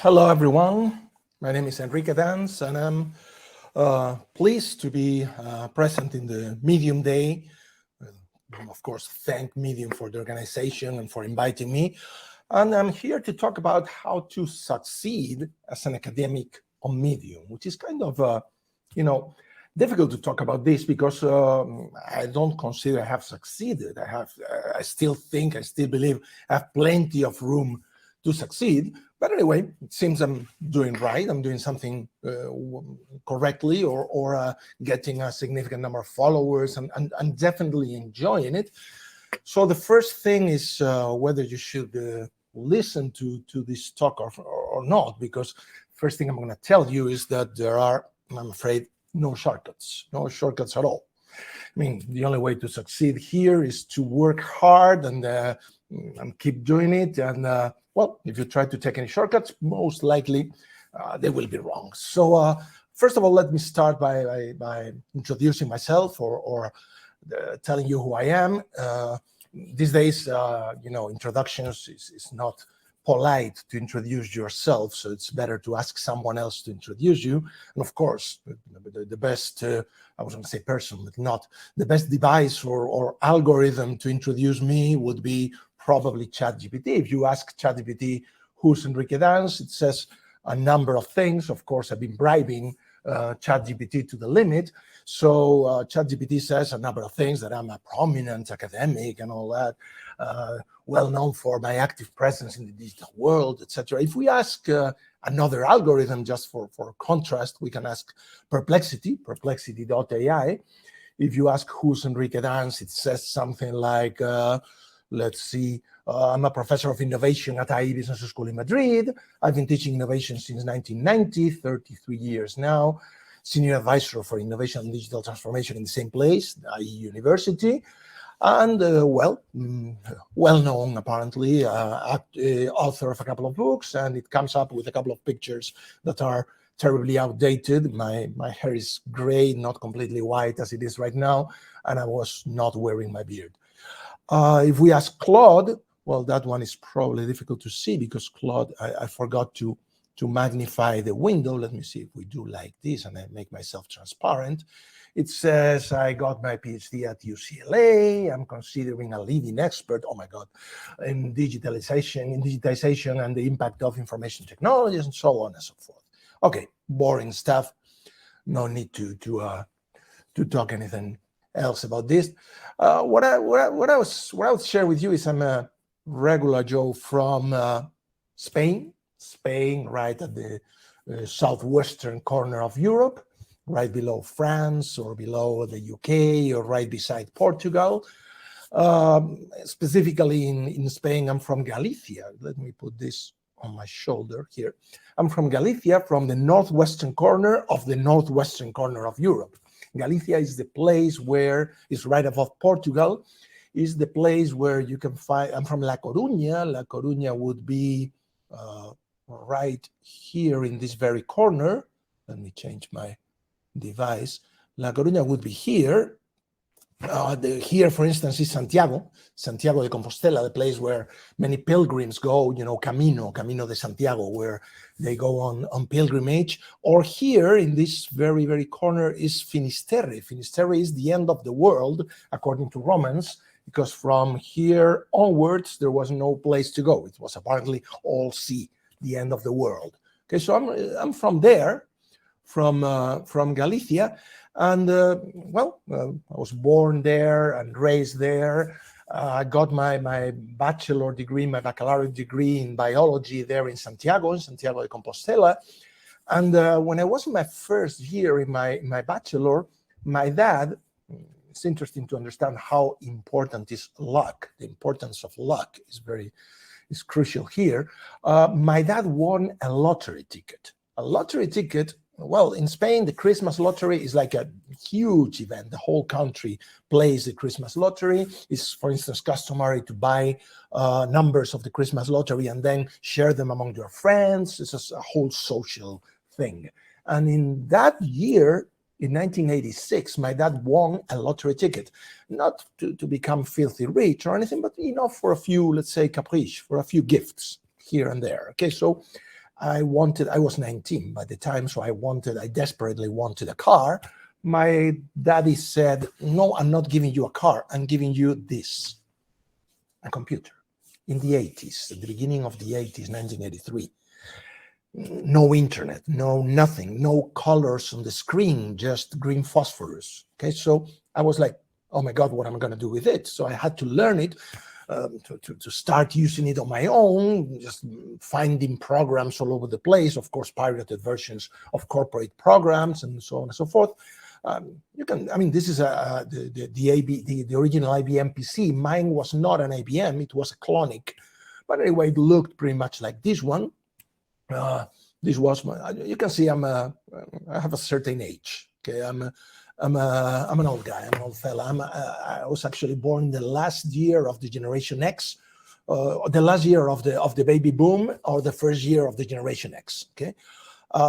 Hello, everyone. My name is Enrique Dans, and I'm pleased to be present in the Medium Day. Of course, thank Medium for the organization and for inviting me. And I'm here to talk about how to succeed as an academic on Medium, which is kind of, difficult to talk about this because I don't consider I have succeeded. I still think, I still believe I have plenty of room to succeed. But anyway, it seems I'm doing right. I'm doing something correctly or getting a significant number of followers and definitely enjoying it. So the first thing is whether you should listen to this talk or not, because first thing I'm going to tell you is that there are, I'm afraid, no shortcuts at all. I mean, the only way to succeed here is to work hard and keep doing it. And well, if you try to take any shortcuts, most likely they will be wrong. So first of all, let me start by introducing myself or telling you who I am. These days, introductions is not polite to introduce yourself, so it's better to ask someone else to introduce you. And of course, the best, I was going to say person, but not the best device or algorithm to introduce me would be probably ChatGPT. If you ask ChatGPT, who's Enrique Dans, it says a number of things. Of course, I've been bribing ChatGPT to the limit. So ChatGPT says a number of things, that I'm a prominent academic and all that, well known for my active presence in the digital world, etc. If we ask another algorithm, just for contrast, we can ask perplexity.ai. If you ask who's Enrique Dans, it says something like, let's see, I'm a professor of innovation at IE Business School in Madrid. I've been teaching innovation since 1990, 33 years now. Senior advisor for innovation and digital transformation in the same place, IE University. And well-known, apparently, author of a couple of books, and it comes up with a couple of pictures that are terribly outdated. My hair is gray, not completely white as it is right now, and I was not wearing my beard. If we ask Claude, well, that one is probably difficult to see because Claude, I forgot to magnify the window. Let me see if we do like this and I make myself transparent. It says, I got my PhD at UCLA. I'm considering a leading expert, oh my God, in digitization and the impact of information technologies and so on and so forth. Okay, boring stuff. No need to talk anything else about this. What I would share with you is I'm a regular Joe from Spain, right at the southwestern corner of Europe, right below France or below the UK or right beside Portugal. Specifically in Spain, I'm from Galicia. Let me put this on my shoulder here. I'm from Galicia, from the northwestern corner of Europe. Galicia is the place where, it's right above Portugal, is the place where you can find, I'm from La Coruña. La Coruña would be right here in this very corner. Let me change my device. La Coruña would be here. Here, for instance, is Santiago de Compostela, the place where many pilgrims go, Camino de Santiago, where they go on pilgrimage. Or here in this very, very corner is Finisterre. Finisterre is the end of the world, according to Romans, because from here onwards, there was no place to go. It was apparently all sea, the end of the world. Okay, so I'm from there, from Galicia. And, I was born there and raised there. I got my bachelor degree, my baccalaureate degree in biology there in Santiago de Compostela. And when I was in my first year in my bachelor, my dad, it's interesting to understand how important is luck. The importance of luck is crucial here. My dad won a lottery ticket. Well, in Spain, the Christmas lottery is like a huge event. The whole country plays the Christmas lottery. It's, for instance, customary to buy numbers of the Christmas lottery and then share them among your friends. It's just a whole social thing. And in that year, in 1986, my dad won a lottery ticket, not to become filthy rich or anything, but enough for a few, let's say, caprice, for a few gifts here and there. Okay, so I was 19 by the time, so I desperately wanted a car. My daddy said, no, I'm not giving you a car, I'm giving you this, a computer. In the 80s, at the beginning of the 80s, 1983, no internet, no nothing, no colors on the screen, just green phosphorus. Okay, so I was like, oh my God, what am I going to do with it? So I had to learn it, to start using it on my own, just finding programs all over the place, of course, pirated versions of corporate programs and so on and so forth. This is the original IBM PC. Mine was not an IBM, it was a Clonic. But anyway, it looked pretty much like this one. This was you can see I have a certain age. Okay, I'm an old guy. I'm an old fella. I was actually born in the last year of the Generation X, the last year of the baby boom, or the first year of the Generation X. Okay,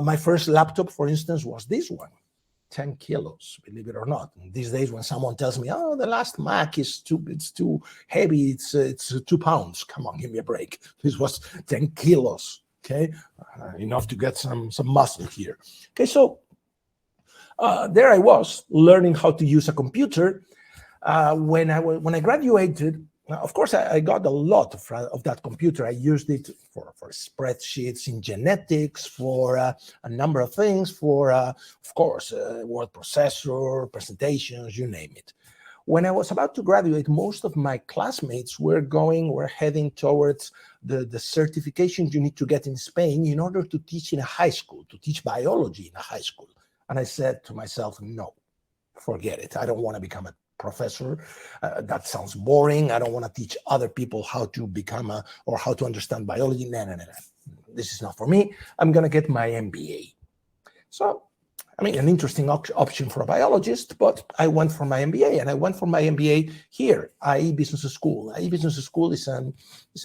my first laptop, for instance, was this one, 10 kilos, believe it or not. And these days, when someone tells me, "Oh, the last Mac is too heavy, it's 2 pounds," come on, give me a break. This was 10 kilos. Okay, enough to get some muscle here. Okay, so there I was learning how to use a computer. When I graduated, of course, I got a lot of that computer. I used it for spreadsheets in genetics, for a number of things, for, of course, word processor, presentations, you name it. When I was about to graduate, most of my classmates were heading towards the certification you need to get in Spain in order to teach in a high school, to teach biology in a high school. And I said to myself, no, forget it. I don't want to become a professor. That sounds boring. I don't want to teach other people how to become or how to understand biology. No. This is not for me. I'm going to get my MBA. So, an interesting option for a biologist, but I went for my MBA, and I went for my MBA here, IE Business School. IE Business School is an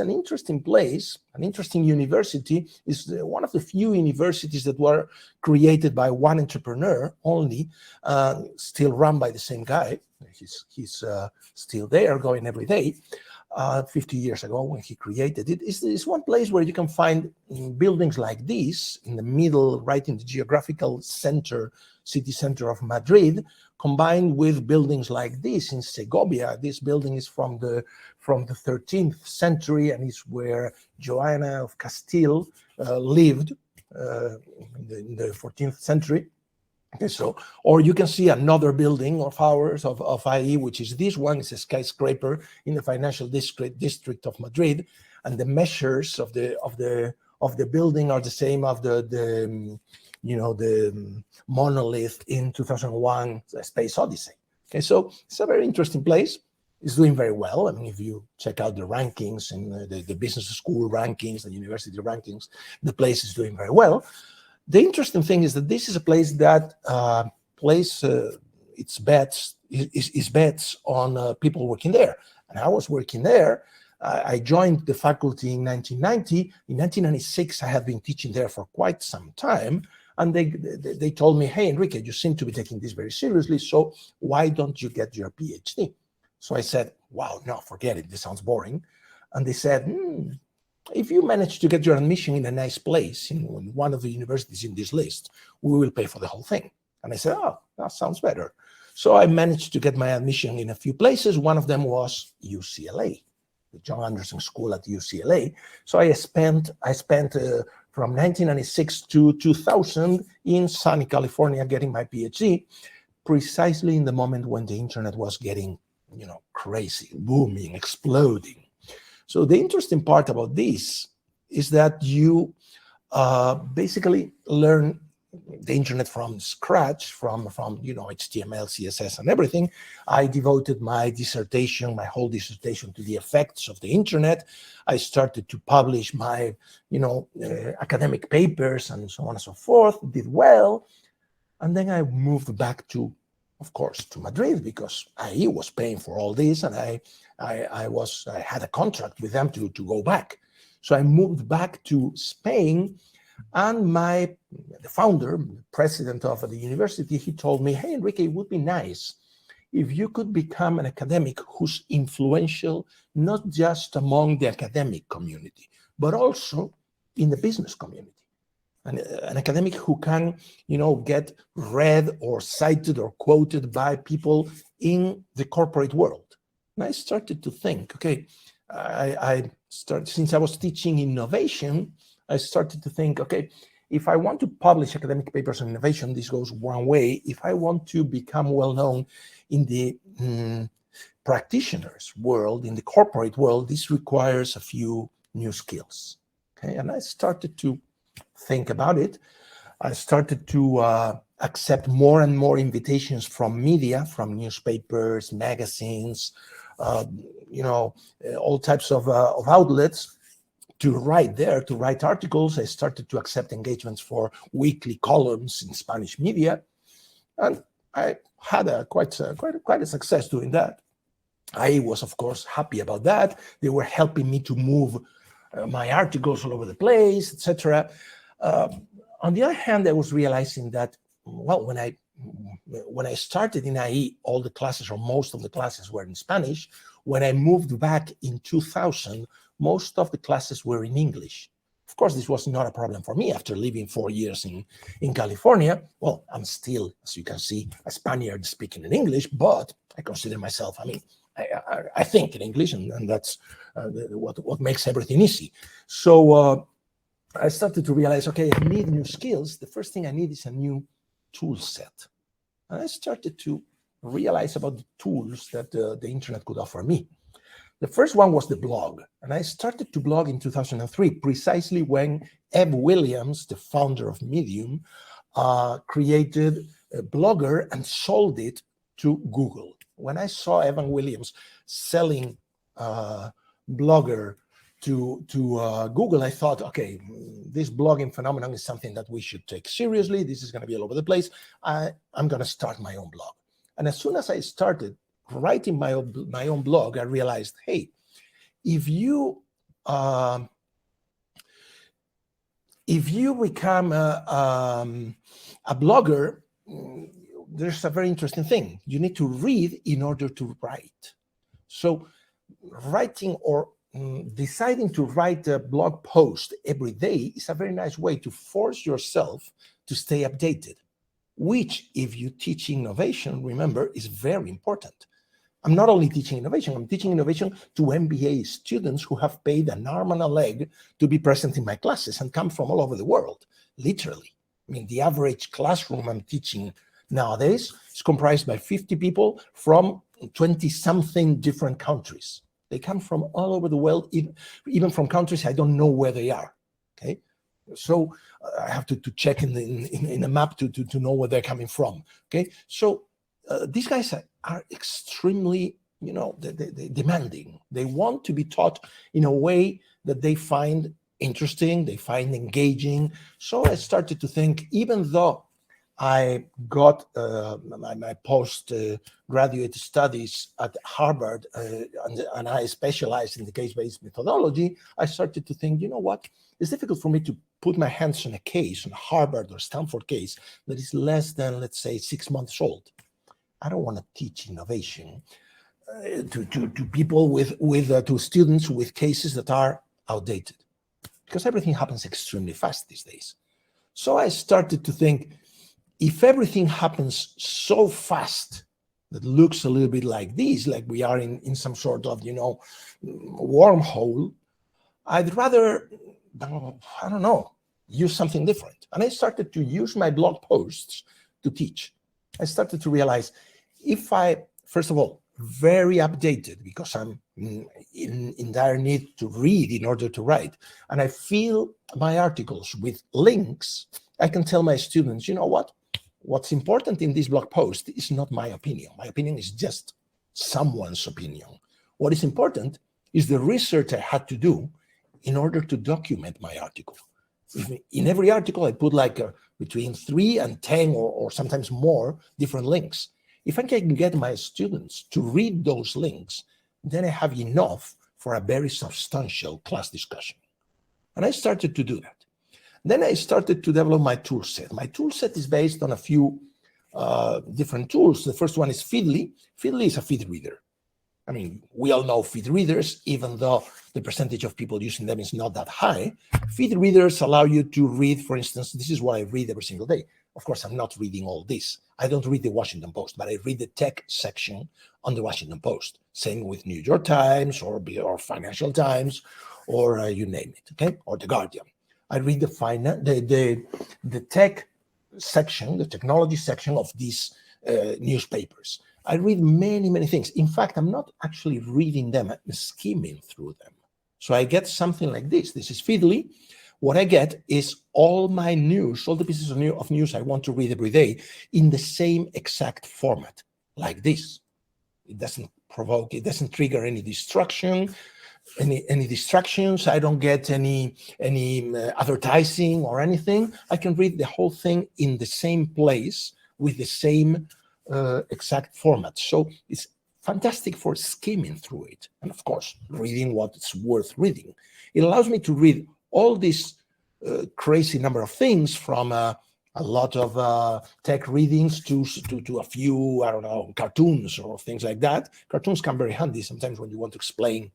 interesting place, an interesting university. It's one of the few universities that were created by one entrepreneur only, still run by the same guy. He's still there, going every day. 50 years ago when he created it. It's one place where you can find buildings like this in the middle, right in the geographical center, city center of Madrid, combined with buildings like this in Segovia. This building is from the 13th century and is where Joanna of Castile lived in the 14th century. Okay, so, or you can see another building of ours, of IE, which is this one. It's a skyscraper in the financial district of Madrid, and the measures of the building are the same of the monolith in 2001 Space Odyssey. Okay, so it's a very interesting place. It's doing very well. If you check out the rankings and the business school rankings, the university rankings, the place is doing very well. The interesting thing is that this is a place that places its bets on people working there. And I was working there. I joined the faculty in 1990. In 1996, I had been teaching there for quite some time. And they told me, hey, Enrique, you seem to be taking this very seriously. So why don't you get your PhD? So I said, wow, no, forget it. This sounds boring. And they said, if you manage to get your admission in a nice place, in one of the universities in this list, we will pay for the whole thing. And I said, oh, that sounds better. So I managed to get my admission in a few places. One of them was UCLA, the John Anderson School at UCLA. So I spent from 1996 to 2000 in sunny California getting my PhD, precisely in the moment when the internet was getting, crazy, booming, exploding. So the interesting part about this is that you basically learn the internet from scratch, from HTML, CSS, and everything. I devoted my whole dissertation to the effects of the internet. I started to publish my, academic papers and so on and so forth, did well. And then I moved back to Madrid, because IE was paying for all this, and I had a contract with them to go back. So I moved back to Spain, and the founder, the president of the university, he told me, hey, Enrique, it would be nice if you could become an academic who's influential, not just among the academic community, but also in the business community. an academic who can, get read or cited or quoted by people in the corporate world. And I started to think, okay, since I was teaching innovation, I started to think, okay, if I want to publish academic papers on innovation, this goes one way. If I want to become well-known in the practitioners world, in the corporate world, this requires a few new skills. Okay, and I started to think about it. I started to accept more and more invitations from media, from newspapers, magazines, all types of outlets to write articles. I started to accept engagements for weekly columns in Spanish media, and I had quite a success doing that. I was, of course, happy about that. They were helping me to move my articles all over the place, etc. On the other hand, I was realizing that, well, when I started in IE, all the classes or most of the classes were in Spanish. When I moved back in 2000, most of the classes were in English. Of course, this was not a problem for me after living 4 years in California. Well, I'm still, as you can see, a Spaniard speaking in English, but I consider myself, I think in English, and that's what makes everything easy. So I started to realize, okay, I need new skills. The first thing I need is a new tool set. And I started to realize about the tools that the internet could offer me. The first one was the blog. And I started to blog in 2003, precisely when Eb Williams, the founder of Medium, created a Blogger and sold it to Google. When I saw Evan Williams selling Blogger to Google, I thought, okay, this blogging phenomenon is something that we should take seriously. This is going to be all over the place. I'm going to start my own blog. And as soon as I started writing my own blog, I realized, hey, if you become a blogger, there's a very interesting thing. You need to read in order to write. So writing or deciding to write a blog post every day is a very nice way to force yourself to stay updated, which, if you teach innovation, remember, is very important. I'm not only teaching innovation, I'm teaching innovation to MBA students who have paid an arm and a leg to be present in my classes and come from all over the world, literally. The average classroom I'm teaching nowadays is comprised by 50 people from 20-something different countries. They come from all over the world, even from countries I don't know where they are, okay? So I have to check in a map to know where they're coming from, okay? So these guys are extremely, demanding. They want to be taught in a way that they find interesting, they find engaging. So I started to think, even though I got my postgraduate studies at Harvard, and I specialized in the case-based methodology, I started to think, you know what? It's difficult for me to put my hands on a case, on a Harvard or Stanford case that is less than, let's say, 6 months old. I don't want to teach innovation to people to students with cases that are outdated, because everything happens extremely fast these days. So I started to think, if everything happens so fast that looks a little bit like this, like we are in some sort of, wormhole, I'd rather, I don't know, use something different. And I started to use my blog posts to teach. I started to realize, if I, first of all, very updated, because I'm in dire need to read in order to write, and I fill my articles with links, I can tell my students, you know what? What's important in this blog post is not my opinion. My opinion is just someone's opinion. What is important is the research I had to do in order to document my article. In every article, I put between 3 and 10 or sometimes more different links. If I can get my students to read those links, then I have enough for a very substantial class discussion. And I started to do that. Then I started to develop my tool set. My tool set is based on a few different tools. The first one is Feedly. Feedly is a feed reader. I mean, we all know feed readers, even though the percentage of people using them is not that high. Feed readers allow you to read, for instance, this is what I read every single day. Of course, I'm not reading all this. I don't read the Washington Post, but I read the tech section on the Washington Post. Same with New York Times or Financial Times, or you name it, okay? Or The Guardian. I read the tech section, the technology section of these newspapers. I read many, many things. In fact, I'm not actually reading them, I'm skimming through them. So I get something like this. This is Feedly. What I get is all my news, all the pieces of news I want to read every day in the same exact format, like this. It doesn't provoke, it doesn't trigger any distraction, any distractions. I don't get any advertising or anything. I can read the whole thing in the same place with the same exact format. So it's fantastic for skimming through it. And of course, reading what's worth reading. It allows me to read all this crazy number of things, from a lot of tech readings to a few, I don't know, cartoons or things like that. Cartoons come very handy sometimes when you want to explain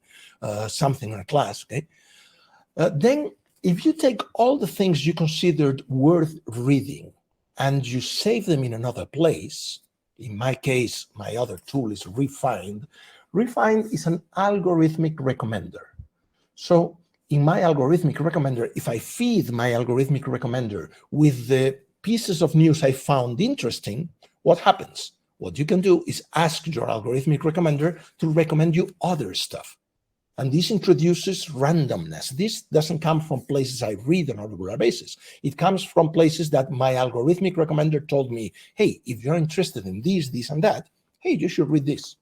something in a class, okay? Then if you take all the things you considered worth reading and you save them in another place, in my case, my other tool is Refind. Refind is an algorithmic recommender. So in my algorithmic recommender, if I feed my algorithmic recommender with the pieces of news I found interesting, what happens? What you can do is ask your algorithmic recommender to recommend you other stuff. And this introduces randomness. This doesn't come from places I read on a regular basis. It comes from places that my algorithmic recommender told me, hey, if you're interested in this, and that, hey, you should read this.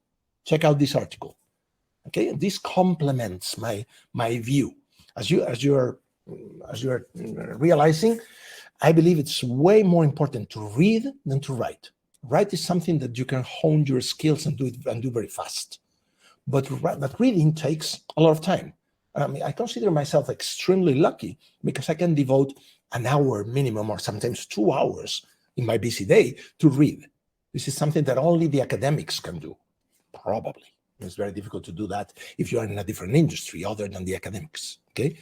Check out this article. Okay, and this complements my view. As you're realizing, I believe it's way more important to read than to write. Write is something that you can hone your skills and do very fast. But reading takes a lot of time. I mean, I consider myself extremely lucky because I can devote an hour minimum, or sometimes 2 hours in my busy day, to read. This is something that only the academics can do, probably. It's very difficult to do that if you are in a different industry other than the academics, okay,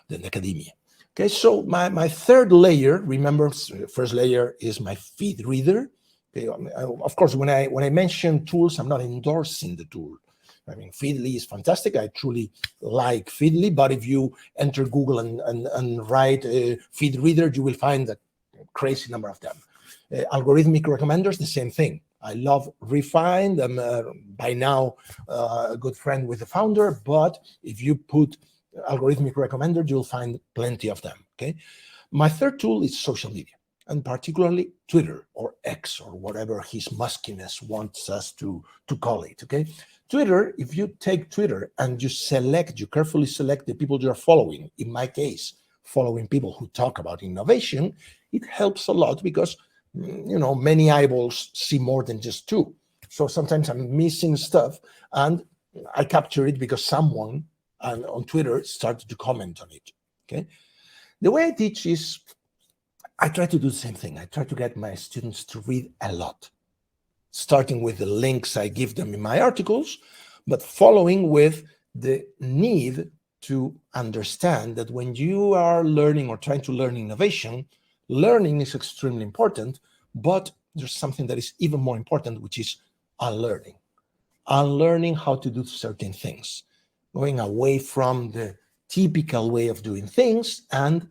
than academia. Okay, so my third layer, remember, first layer is my feed reader. Okay, of course, when I mention tools, I'm not endorsing the tool. I mean, Feedly is fantastic. I truly like Feedly, but if you enter Google and write feed reader, you will find a crazy number of them. Algorithmic recommenders, the same thing. I love Refind. I'm by now a good friend with the founder, but if you put algorithmic recommender, you'll find plenty of them, okay? My third tool is social media, and particularly Twitter or X or whatever his muskiness wants us to call it, okay? Twitter, if you take Twitter and you carefully select the people you're following, in my case, following people who talk about innovation, it helps a lot because, you know, many eyeballs see more than just two. So sometimes I'm missing stuff and I capture it because someone on Twitter started to comment on it, okay? The way I teach is I try to do the same thing. I try to get my students to read a lot, starting with the links I give them in my articles, but following with the need to understand that when you are learning or trying to learn innovation, learning is extremely important, but there's something that is even more important, which is unlearning. Unlearning how to do certain things, going away from the typical way of doing things and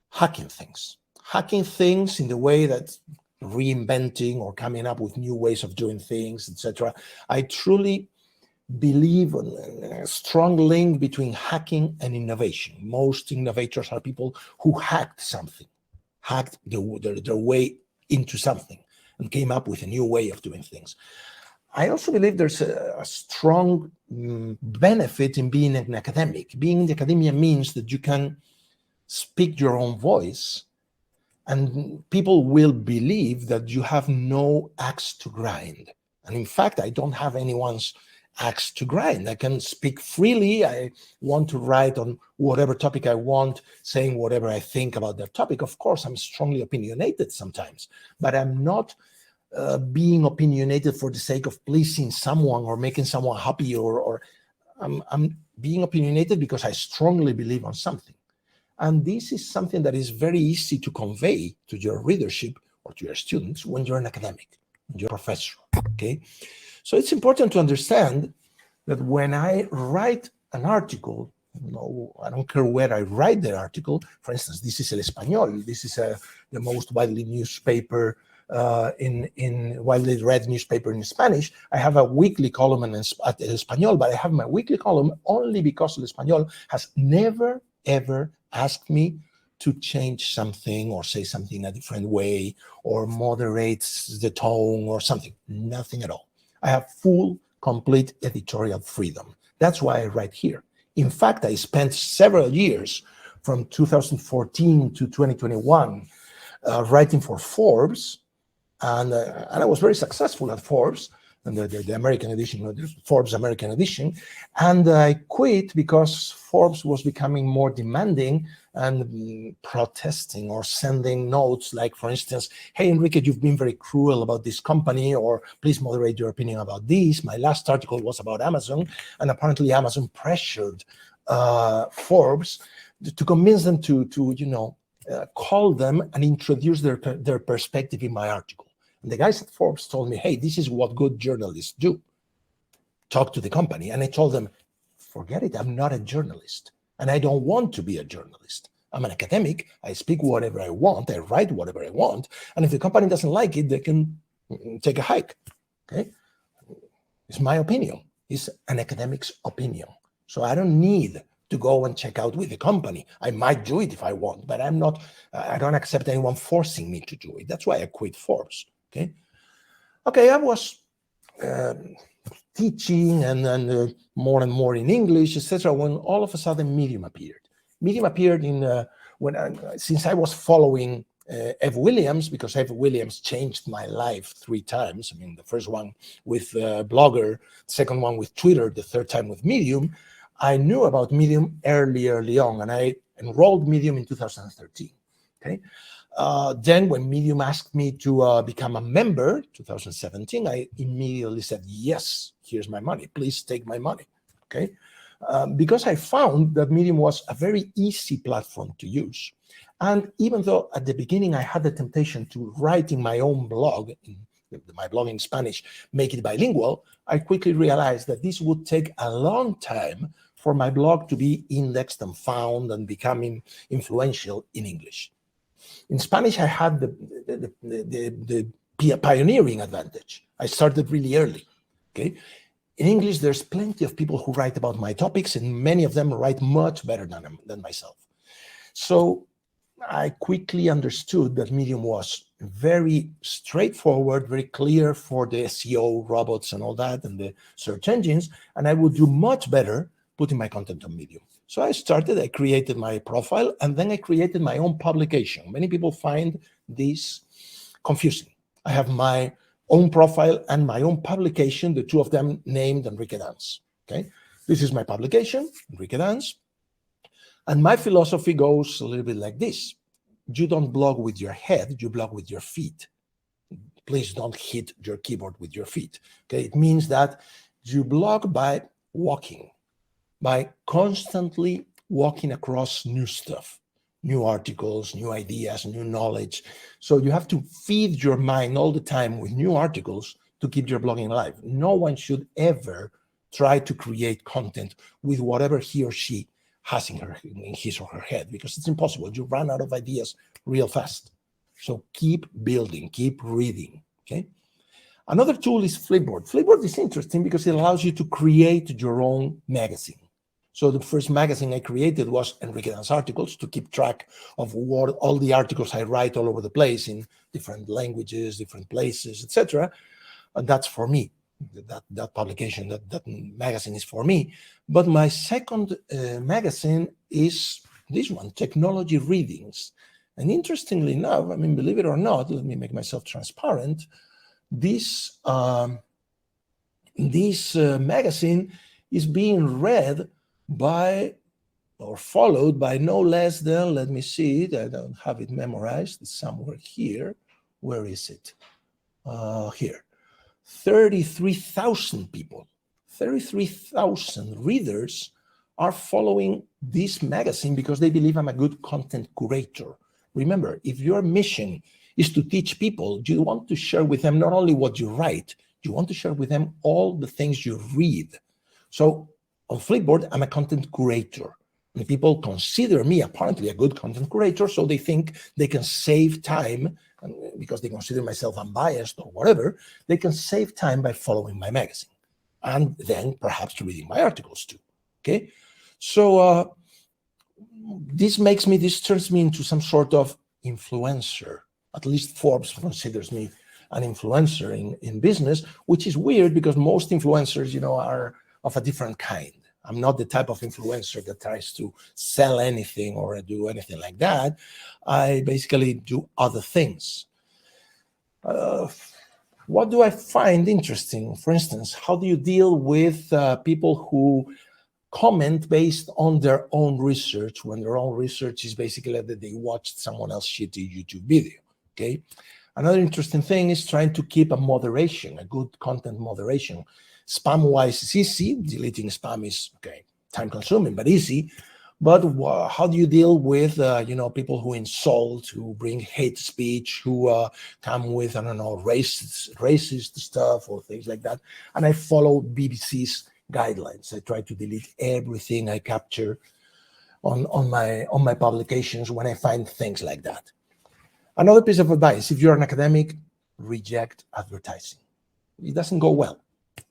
hacking things. Hacking things in the way that reinventing or coming up with new ways of doing things, etc. I truly believe in a strong link between hacking and innovation. Most innovators are people who hacked something, hacked their way into something and came up with a new way of doing things. I also believe there's a strong benefit in being an academic. Being in the academia means that you can speak your own voice and people will believe that you have no axe to grind. And in fact, I don't have anyone's axe to grind. I can speak freely. I want to write on whatever topic I want, saying whatever I think about that topic. Of course, I'm strongly opinionated sometimes, but I'm not being opinionated for the sake of pleasing someone or making someone happy, or I'm being opinionated because I strongly believe on something. And this is something that is very easy to convey to your readership or to your students when you're an academic, when you're a professor, okay? So it's important to understand that when I write an article, I don't care where I write the article. For instance, this is El Español. This is the most widely newspaper widely read newspaper in Spanish. I have a weekly column at El Español, but I have my weekly column only because El Español has never, ever asked me to change something or say something a different way or moderate the tone or something. Nothing at all. I have full, complete editorial freedom. That's why I write here. In fact, I spent several years from 2014 to 2021 writing for Forbes, and I was very successful at Forbes, and the American edition, the Forbes American edition, and I quit because Forbes was becoming more demanding and protesting or sending notes like, for instance, hey, Enrique, you've been very cruel about this company, or please moderate your opinion about this. My last article was about Amazon, and apparently Amazon pressured Forbes to convince them to call them and introduce their perspective in my article. And the guys at Forbes told me, hey, this is what good journalists do. Talk to the company. And I told them, forget it, I'm not a journalist. And I don't want to be a journalist. I'm an academic. I speak whatever I want. I write whatever I want. And if the company doesn't like it, they can take a hike. Okay? It's my opinion. It's an academic's opinion. So I don't need to go and check out with the company. I might do it if I want, but I don't accept anyone forcing me to do it. That's why I quit Forbes. Okay, I was teaching and more and more in English, etc. when all of a sudden Medium appeared. Medium appeared since I was following Ev Williams, because Ev Williams changed my life 3 times. I mean, the first one with Blogger, second one with Twitter, the third time with Medium. I knew about Medium early on, and I enrolled Medium in 2013. Okay. Then when Medium asked me to become a member, 2017, I immediately said, yes, here's my money. Please take my money, okay? Because I found that Medium was a very easy platform to use. And even though at the beginning I had the temptation to write in my own blog, my blog in Spanish, make it bilingual, I quickly realized that this would take a long time for my blog to be indexed and found and becoming influential in English. In Spanish, I had the pioneering advantage. I started really early, okay? In English, there's plenty of people who write about my topics, and many of them write much better than myself. So I quickly understood that Medium was very straightforward, very clear for the SEO robots and all that, and the search engines, and I would do much better putting my content on Medium. So I created my profile, and then I created my own publication. Many people find this confusing. I have my own profile and my own publication, the two of them named Enrique Dans. Okay, this is my publication, Enrique Dans. And my philosophy goes a little bit like this. You don't blog with your head, you blog with your feet. Please don't hit your keyboard with your feet. Okay, it means that you blog by walking, by constantly walking across new stuff, new articles, new ideas, new knowledge. So you have to feed your mind all the time with new articles to keep your blogging alive. No one should ever try to create content with whatever he or she has in his or her head, because it's impossible. You run out of ideas real fast. So keep building, keep reading, okay? Another tool is Flipboard. Flipboard is interesting because it allows you to create your own magazine. So the first magazine I created was Enrique Dans Articles, to keep track of what all the articles I write all over the place in different languages, different places, etc. And that's for me. That publication, that magazine is for me. But my second magazine is this one, Technology Readings. And interestingly enough, I mean, believe it or not, let me make myself transparent. This magazine is being read by or followed by no less than, let me see it, I don't have it memorized, it's somewhere here. Where is it? here. 33,000 people, 33,000 readers are following this magazine because they believe I'm a good content curator. Remember, if your mission is to teach people, you want to share with them not only what you write, you want to share with them all the things you read. So on Flipboard, I'm a content curator. And people consider me apparently a good content curator, so they think they can save time, and because they consider myself unbiased or whatever, they can save time by following my magazine and then perhaps reading my articles too. Okay, so this turns me into some sort of influencer. At least Forbes considers me an influencer in business, which is weird because most influencers, are of a different kind. I'm not the type of influencer that tries to sell anything or do anything like that. I basically do other things. What do I find interesting? For instance, how do you deal with people who comment based on their own research when their own research is basically that they watched someone else's shitty YouTube video? Okay. Another interesting thing is trying to keep a good content moderation. Spam-wise is easy. Deleting spam is, time-consuming, but easy. But how do you deal with, people who insult, who bring hate speech, who come with, racist stuff or things like that? And I follow BBC's guidelines. I try to delete everything I capture on my publications when I find things like that. Another piece of advice, if you're an academic, reject advertising. It doesn't go well.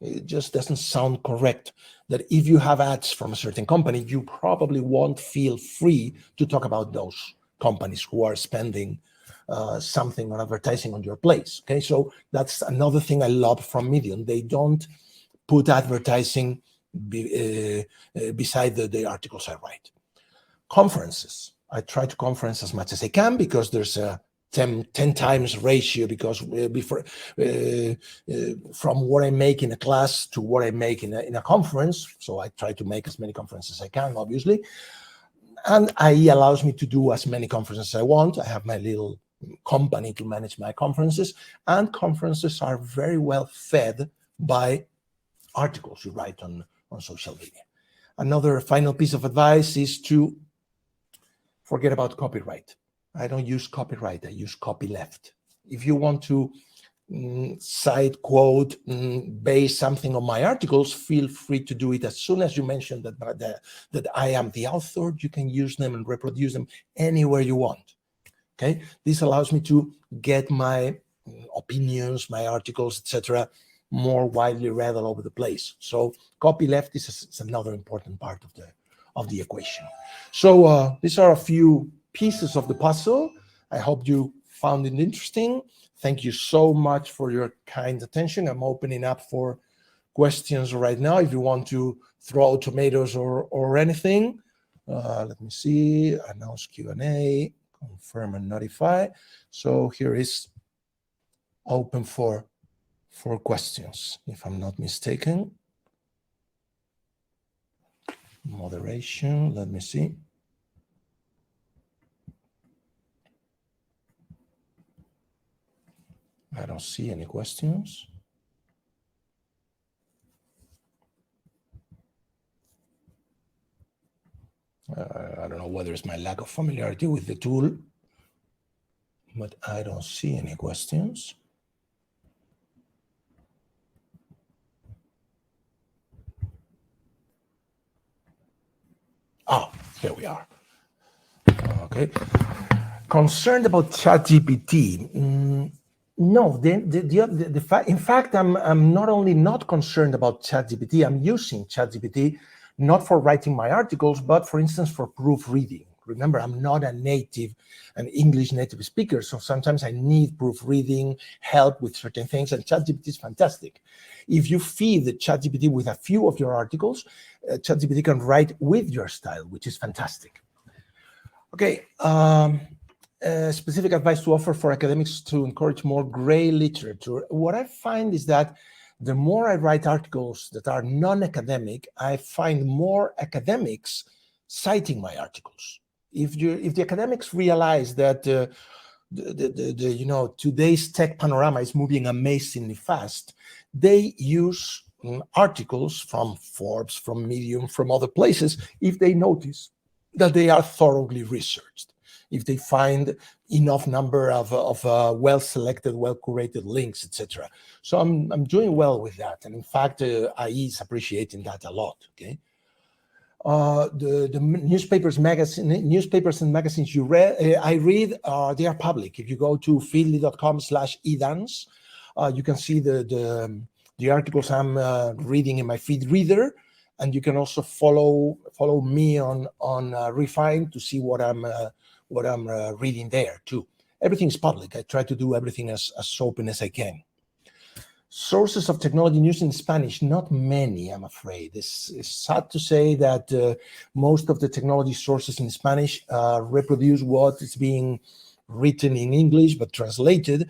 It just doesn't sound correct that if you have ads from a certain company, you probably won't feel free to talk about those companies who are spending something on advertising on your place. Okay, so that's another thing I love from Medium. They don't put advertising beside the articles I write. Conferences. I try to conference as much as I can because there's a 10 times ratio because from what I make in a class to what I make in a conference. So I try to make as many conferences as I can, obviously. And IE allows me to do as many conferences as I want. I have my little company to manage my conferences, and conferences are very well fed by articles you write on social media. Another final piece of advice is to forget about copyright. I don't use copyright, I use copyleft. If you want to cite, quote, base something on my articles, feel free to do it. As soon as you mention that I am the author, you can use them and reproduce them anywhere you want. Okay, this allows me to get my opinions, my articles, etc., more widely read all over the place. So copyleft is another important part of the equation. So these are a few pieces of the puzzle. I hope you found it interesting. Thank you so much for your kind attention. I'm opening up for questions right now. If you want to throw tomatoes or anything, let me see. Announce Q&A, confirm and notify. So here is open for questions, if I'm not mistaken. Moderation, let me see. I don't see any questions. I don't know whether it's my lack of familiarity with the tool, but I don't see any questions. Oh, here we are. Okay. Concerned about ChatGPT. No, in fact, I'm not only not concerned about ChatGPT, I'm using ChatGPT not for writing my articles, but for instance, for proofreading. Remember, I'm not an English native speaker, so sometimes I need proofreading, help with certain things, and ChatGPT is fantastic. If you feed the ChatGPT with a few of your articles, ChatGPT can write with your style, which is fantastic. Okay. Specific advice to offer for academics to encourage more gray literature. What I find is that the more I write articles that are non-academic, I find more academics citing my articles. If the academics realize that today's tech panorama is moving amazingly fast. They use articles from Forbes, from Medium, from other places, if they notice that they are thoroughly researched, if they find enough number of well-selected, well-curated links, etc. So I'm doing well with that. And in fact, IE is appreciating that a lot, okay? The newspapers and magazines I read, they are public. If you go to feedly.com/edans, you can see the articles I'm reading in my feed reader, and you can also follow me on Refine to see what I'm reading there too. Everything's public. I try to do everything as open as I can. Sources of technology news in Spanish, not many, I'm afraid. It's sad to say that most of the technology sources in Spanish reproduce what is being written in English, but translated.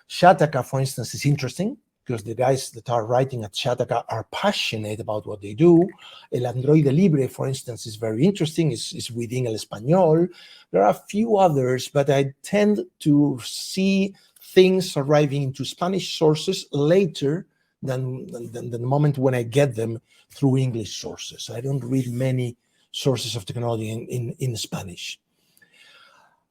Shataka, for instance, is interesting because the guys that are writing at Shataka are passionate about what they do. El Androide Libre, for instance, is very interesting. It's within El Español. There are a few others, but I tend to see things arriving into Spanish sources later than the moment when I get them through English sources. I don't read many sources of technology in Spanish.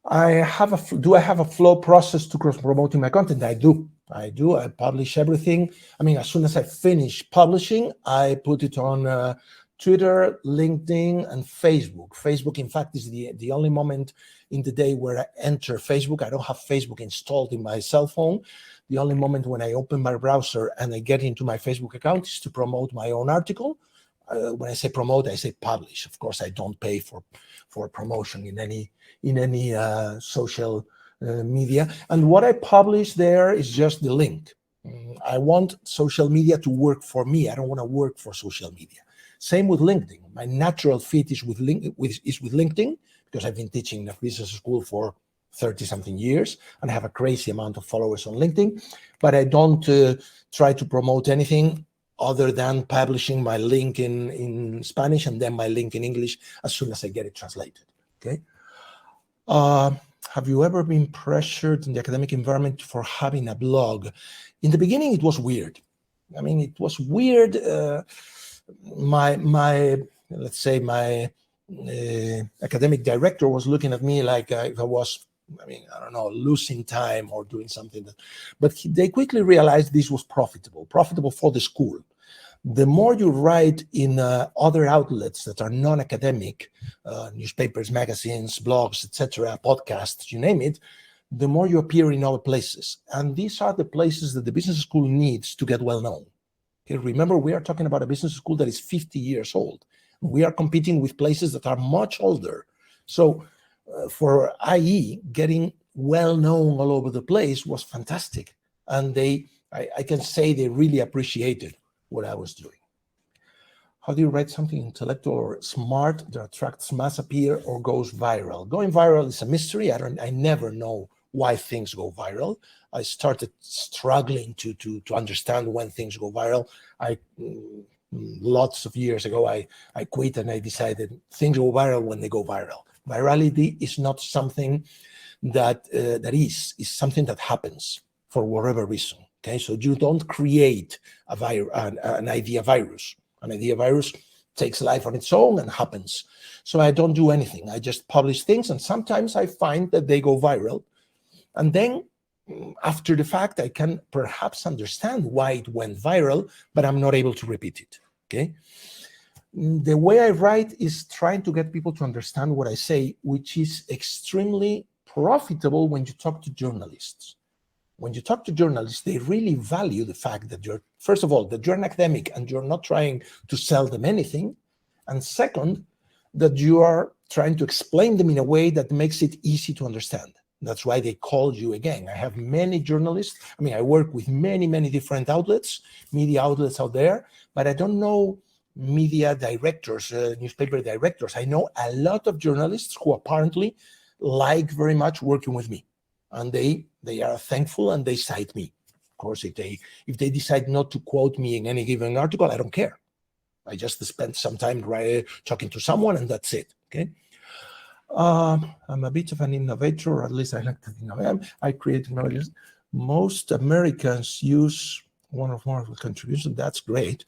Do I have a flow process to cross-promoting my content? I do. I publish everything. I mean, as soon as I finish publishing, I put it on Twitter, LinkedIn, and Facebook. Facebook, in fact, is the only moment in the day where I enter Facebook. I don't have Facebook installed in my cell phone. The only moment when I open my browser and I get into my Facebook account is to promote my own article. When I say promote, I say publish. Of course, I don't pay for promotion in any social media. And what I publish there is just the link. I want social media to work for me. I don't want to work for social media. Same with LinkedIn. My natural fit is with LinkedIn because I've been teaching in a business school for 30-something years and I have a crazy amount of followers on LinkedIn. But I don't try to promote anything other than publishing my link in Spanish and then my link in English as soon as I get it translated. Okay. Have you ever been pressured in the academic environment for having a blog? In the beginning, it was weird. I mean, it was weird. Let's say my academic director was looking at me like if I was, I don't know, losing time or doing something. But they quickly realized this was profitable for the school. The more you write in other outlets that are non-academic, newspapers, magazines, blogs, etc., podcasts, you name it, the more you appear in other places. And these are the places that the business school needs to get well known. Okay, remember, we are talking about a business school that is 50 years old. We are competing with places that are much older. So for IE, getting well known all over the place was fantastic. And I can say they really appreciated what I was doing. How do you write something intellectual or smart that attracts mass appeal or goes viral? Going viral is a mystery. I never know why things go viral. I started struggling to understand when things go viral. Lots of years ago, I quit and I decided things go viral when they go viral. Virality is not something that is something that happens for whatever reason. Okay, so you don't create an idea virus. An idea virus takes life on its own and happens. So I don't do anything. I just publish things, and sometimes I find that they go viral. And then after the fact, I can perhaps understand why it went viral, but I'm not able to repeat it. Okay. The way I write is trying to get people to understand what I say, which is extremely profitable when you talk to journalists. When you talk to journalists, they really value the fact that first of all, that you're an academic and you're not trying to sell them anything. And second, that you are trying to explain them in a way that makes it easy to understand. That's why they called you again. I have many journalists. I work with many, many different outlets, media outlets out there, but I don't know media directors, newspaper directors. I know a lot of journalists who apparently like very much working with me. And they are thankful and they cite me. Of course, if they decide not to quote me in any given article, I don't care. I just spend some time talking to someone and that's it. Okay. I'm a bit of an innovator, or at least I like to think I am. I create technologies. Most Americans use one of the contributions. That's great.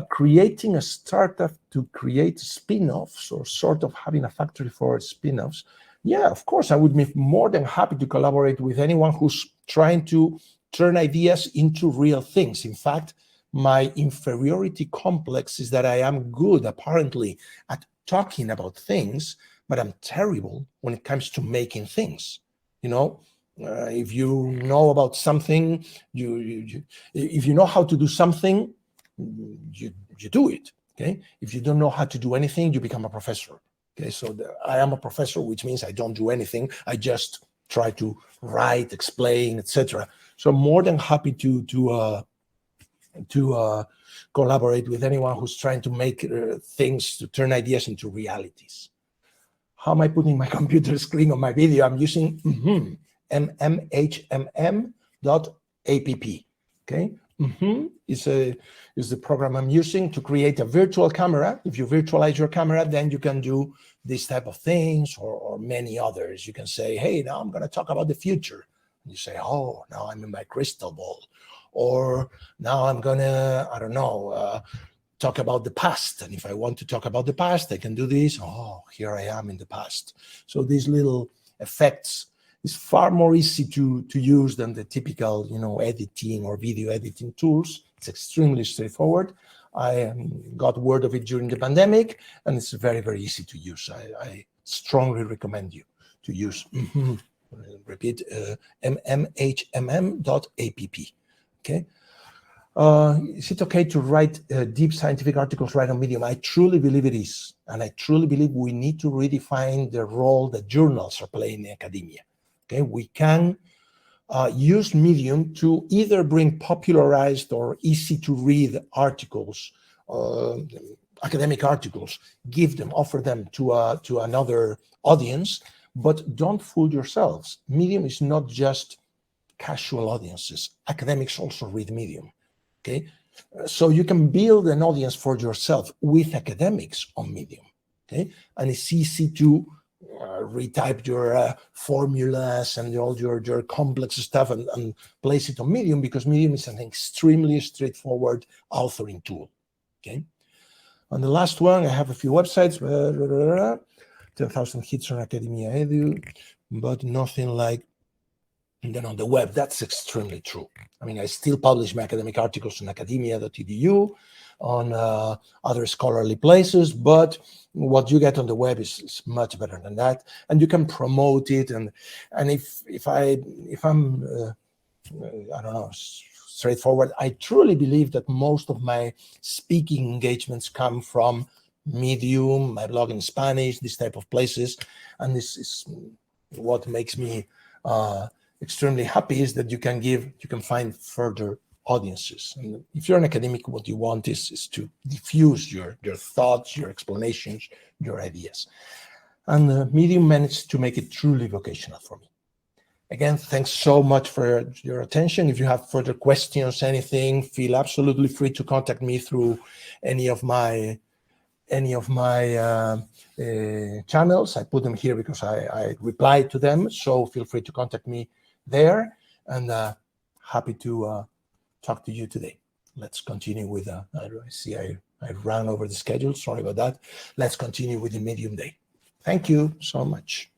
Creating a startup to create spin-offs, or sort of having a factory for spin-offs. Yeah, of course, I would be more than happy to collaborate with anyone who's trying to turn ideas into real things. In fact, my inferiority complex is that I am good, apparently, at talking about things, but I'm terrible when it comes to making things. You know, if you know about something, if you know how to do something, you do it. Okay. If you don't know how to do anything, you become a professor. Okay. So I am a professor, which means I don't do anything. I just try to write, explain, etc. So I'm more than happy to collaborate with anyone who's trying to make things, to turn ideas into realities. How am I putting my computer screen on my video? I'm using mmhmm.app. Okay. Is the program I'm using to create a virtual camera. If you virtualize your camera, then you can do this type of things, or many others. You can say, hey, now I'm going to talk about the future. And you say, oh, now I'm in my crystal ball. Or now I'm going to, I don't know, talk about the past. And if I want to talk about the past, I can do this. Oh, here I am in the past. So these little effects is far more easy to use than the typical, editing or video editing tools. It's extremely straightforward. I got word of it during the pandemic, and it's very, very easy to use. I strongly recommend you to use, repeat, mmhmm.app. Okay. Is it okay to write deep scientific articles right on Medium? I truly believe it is. And I truly believe we need to redefine the role that journals are playing in academia. Okay, we can use Medium to either bring popularized or easy to read articles, academic articles, offer them to another audience, but don't fool yourselves. Medium is not just casual audiences. Academics also read Medium. Okay, so you can build an audience for yourself with academics on Medium. Okay, and it's easy to retype your formulas and all your complex stuff and place it on Medium, because Medium is an extremely straightforward authoring tool. Okay, on the last one, I have a few websites. 10,000 hits on Academia Edu, but nothing like. And then on the web, that's extremely true. I mean, I still publish my academic articles on academia.edu, on other scholarly places, but what you get on the web is much better than that. And you can promote it. And if I'm I don't know, straightforward, I truly believe that most of my speaking engagements come from Medium, my blog in Spanish, this type of places. And this is what makes me extremely happy, is that you can find further audiences. And if you're an academic, what you want is to diffuse your thoughts, your explanations, your ideas. And Medium managed to make it truly vocational for me. Again, thanks so much for your attention. If you have further questions, anything, feel absolutely free to contact me through any of my channels. I put them here because I reply to them. So feel free to contact me there, and happy to talk to you today. Let's continue with, I see I ran over the schedule. Sorry about that. Let's continue with the Medium day. Thank you so much.